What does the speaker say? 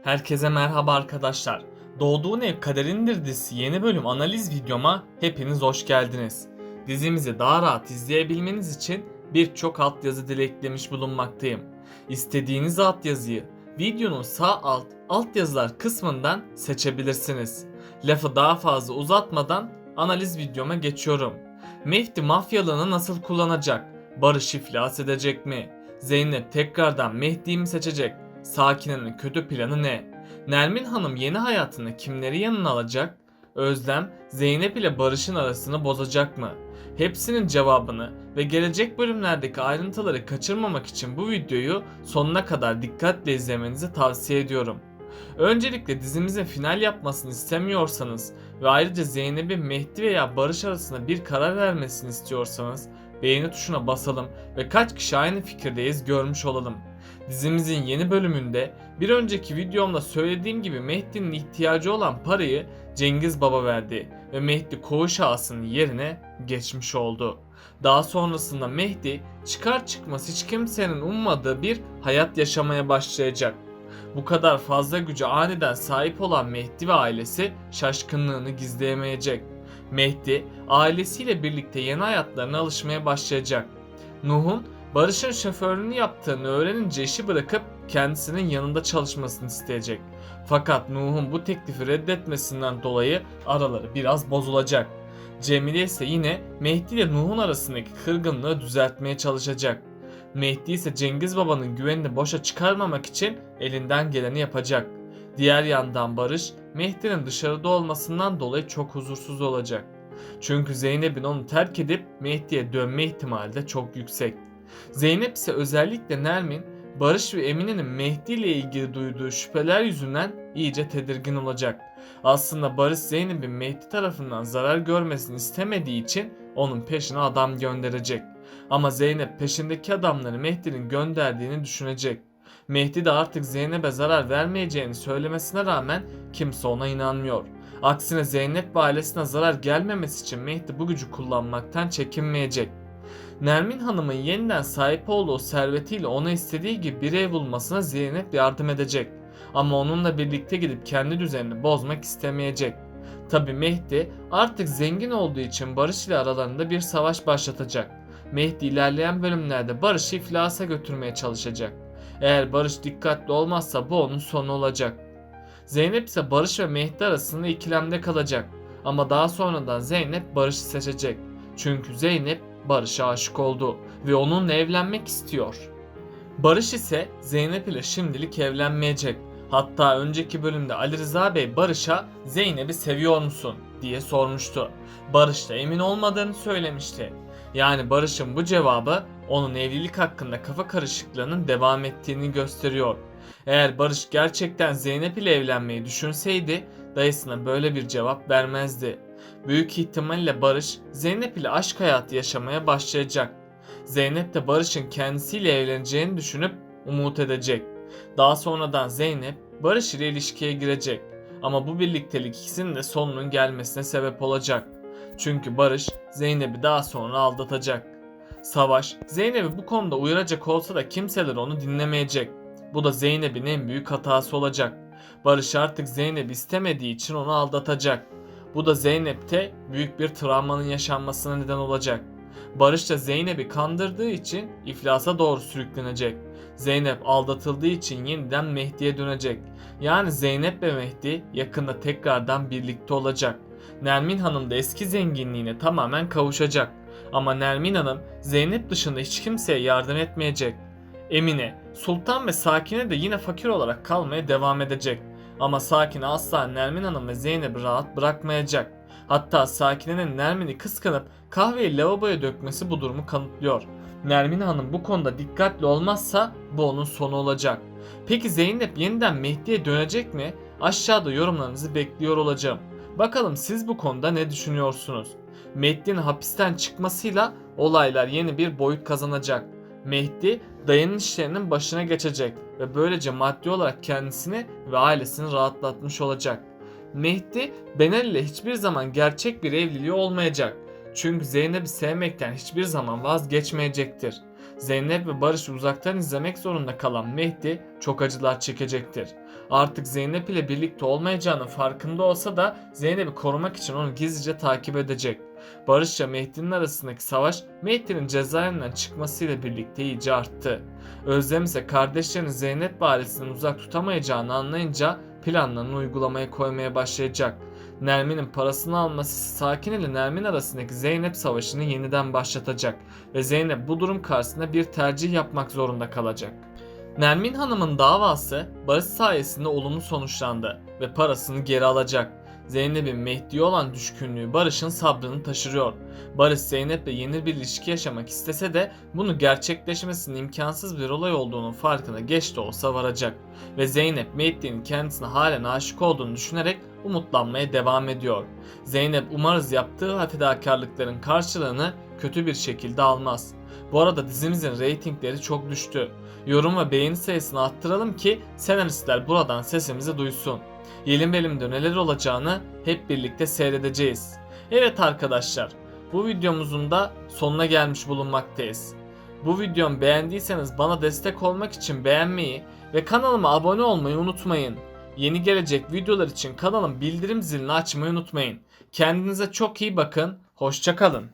Herkese merhaba arkadaşlar. Doğduğun Ev Kaderindir dizisi yeni bölüm analiz videoma hepiniz hoş geldiniz. Dizimizi daha rahat izleyebilmeniz için birçok altyazı dili eklemiş bulunmaktayım. İstediğiniz altyazıyı videonun sağ altyazılar kısmından seçebilirsiniz. Lafı daha fazla uzatmadan analiz videoma geçiyorum. Mehdi mafyalığını nasıl kullanacak? Barış iflas edecek mi? Zeynep tekrardan Mehdi'yi mi seçecek? Sakine'nin kötü planı ne? Nermin Hanım yeni hayatını kimleri yanına alacak? Özlem, Zeynep ile Barış'ın arasını bozacak mı? Hepsinin cevabını ve gelecek bölümlerdeki ayrıntıları kaçırmamak için bu videoyu sonuna kadar dikkatle izlemenizi tavsiye ediyorum. Öncelikle dizimizin final yapmasını istemiyorsanız ve ayrıca Zeynep'in Mehdi veya Barış arasında bir karar vermesini istiyorsanız beğeni tuşuna basalım ve kaç kişi aynı fikirdeyiz görmüş olalım. Dizimizin yeni bölümünde bir önceki videomda söylediğim gibi Mehdi'nin ihtiyacı olan parayı Cengiz Baba verdi ve Mehdi koğuş ağasının yerine geçmiş oldu. Daha sonrasında Mehdi çıkar çıkmaz hiç kimsenin ummadığı bir hayat yaşamaya başlayacak. Bu kadar fazla güce aniden sahip olan Mehdi ve ailesi şaşkınlığını gizleyemeyecek. Mehdi ailesiyle birlikte yeni hayatlarına alışmaya başlayacak. Nuh'un Barış'ın şoförlüğünü yaptığını öğrenince işi bırakıp kendisinin yanında çalışmasını isteyecek. Fakat Nuh'un bu teklifi reddetmesinden dolayı araları biraz bozulacak. Cemile ise yine Mehdi ile Nuh'un arasındaki kırgınlığı düzeltmeye çalışacak. Mehdi ise Cengiz Baba'nın güvenini boşa çıkarmamak için elinden geleni yapacak. Diğer yandan Barış, Mehdi'nin dışarıda olmasından dolayı çok huzursuz olacak. Çünkü Zeynep'in onu terk edip Mehdi'ye dönme ihtimali de çok yüksek. Zeynep ise özellikle Nermin, Barış ve Emine'nin Mehdi ile ilgili duyduğu şüpheler yüzünden iyice tedirgin olacak. Aslında Barış Zeynep'in Mehdi tarafından zarar görmesini istemediği için onun peşine adam gönderecek. Ama Zeynep peşindeki adamları Mehdi'nin gönderdiğini düşünecek. Mehdi de artık Zeynep'e zarar vermeyeceğini söylemesine rağmen kimse ona inanmıyor. Aksine Zeynep ve ailesine zarar gelmemesi için Mehdi bu gücü kullanmaktan çekinmeyecek. Nermin Hanım'ın yeniden sahip olduğu servetiyle ona istediği gibi bir ev bulmasına Zeynep yardım edecek. Ama onunla birlikte gidip kendi düzenini bozmak istemeyecek. Tabi Mehdi artık zengin olduğu için Barış ile aralarında bir savaş başlatacak. Mehdi ilerleyen bölümlerde Barış'ı iflasa götürmeye çalışacak. Eğer Barış dikkatli olmazsa bu onun sonu olacak. Zeynep ise Barış ve Mehdi arasında ikilemde kalacak. Ama daha sonradan Zeynep Barış'ı seçecek. Çünkü Zeynep Barış'a aşık oldu ve onunla evlenmek istiyor. Barış ise Zeynep ile şimdilik evlenmeyecek. Hatta önceki bölümde Ali Rıza Bey Barış'a Zeynep'i seviyor musun diye sormuştu. Barış da emin olmadığını söylemişti. Yani Barış'ın bu cevabı onun evlilik hakkında kafa karışıklığının devam ettiğini gösteriyor. Eğer Barış gerçekten Zeynep ile evlenmeyi düşünseydi dayısına böyle bir cevap vermezdi. Büyük ihtimalle Barış Zeynep ile aşk hayatı yaşamaya başlayacak. Zeynep de Barış'ın kendisiyle evleneceğini düşünüp umut edecek. Daha sonradan Zeynep Barış ile ilişkiye girecek. Ama bu birliktelik ikisinin de sonunun gelmesine sebep olacak. Çünkü Barış Zeynep'i daha sonra aldatacak. Savaş Zeynep'i bu konuda uyaracak olsa da kimseler onu dinlemeyecek. Bu da Zeynep'in en büyük hatası olacak. Barış artık Zeynep'i istemediği için onu aldatacak. Bu da Zeynep'te büyük bir travmanın yaşanmasına neden olacak. Barış da Zeynep'i kandırdığı için iflasa doğru sürüklenecek. Zeynep aldatıldığı için yeniden Mehdi'ye dönecek. Yani Zeynep ve Mehdi yakında tekrardan birlikte olacak. Nermin Hanım da eski zenginliğine tamamen kavuşacak. Ama Nermin Hanım Zeynep dışında hiç kimseye yardım etmeyecek. Emine, Sultan ve Sakine de yine fakir olarak kalmaya devam edecek. Ama Sakine asla Nermin Hanım ve Zeynep'i rahat bırakmayacak. Hatta Sakine'nin Nermin'i kıskanıp kahveyi lavaboya dökmesi bu durumu kanıtlıyor. Nermin Hanım bu konuda dikkatli olmazsa bu onun sonu olacak. Peki Zeynep yeniden Mehdi'ye dönecek mi? Aşağıda yorumlarınızı bekliyor olacağım. Bakalım siz bu konuda ne düşünüyorsunuz? Mehdi'nin hapisten çıkmasıyla olaylar yeni bir boyut kazanacak. Mehdi dayının işlerinin başına geçecek ve böylece maddi olarak kendisini ve ailesini rahatlatmış olacak. Mehdi Benel ile hiçbir zaman gerçek bir evliliği olmayacak. Çünkü Zeynep'i sevmekten hiçbir zaman vazgeçmeyecektir. Zeynep ve Barış'ı uzaktan izlemek zorunda kalan Mehdi çok acılar çekecektir. Artık Zeynep ile birlikte olmayacağının farkında olsa da Zeynep'i korumak için onu gizlice takip edecek. Barış ile Mehdi'nin arasındaki savaş Mehdi'nin cezaevinden çıkmasıyla birlikte iyice arttı. Özlem ise kardeşlerini Zeynep ve ailesinden uzak tutamayacağını anlayınca planlarını uygulamaya koymaya başlayacak. Nermin'in parasını alması Sakin ile Nermin arasındaki Zeynep savaşını yeniden başlatacak ve Zeynep bu durum karşısında bir tercih yapmak zorunda kalacak. Nermin Hanım'ın davası Barış sayesinde olumlu sonuçlandı ve parasını geri alacak. Zeynep'in Mehdi'ye olan düşkünlüğü Barış'ın sabrını taşırıyor. Barış Zeynep'le yeni bir ilişki yaşamak istese de bunu gerçekleşmesinin imkansız bir olay olduğunun farkına geç de olsa varacak. Ve Zeynep Mehdi'nin kendisine halen aşık olduğunu düşünerek umutlanmaya devam ediyor. Zeynep umarız yaptığı fedakarlıkların karşılığını kötü bir şekilde almaz. Bu arada dizimizin reytingleri çok düştü. Yorum ve beğeni sayısını arttıralım ki senaristler buradan sesimizi duysun. Yeni bölümde neler olacağını hep birlikte seyredeceğiz. Evet arkadaşlar, bu videomuzun da sonuna gelmiş bulunmaktayız. Bu videomu beğendiyseniz bana destek olmak için beğenmeyi ve kanalıma abone olmayı unutmayın. Yeni gelecek videolar için kanalın bildirim zilini açmayı unutmayın. Kendinize çok iyi bakın, hoşça kalın.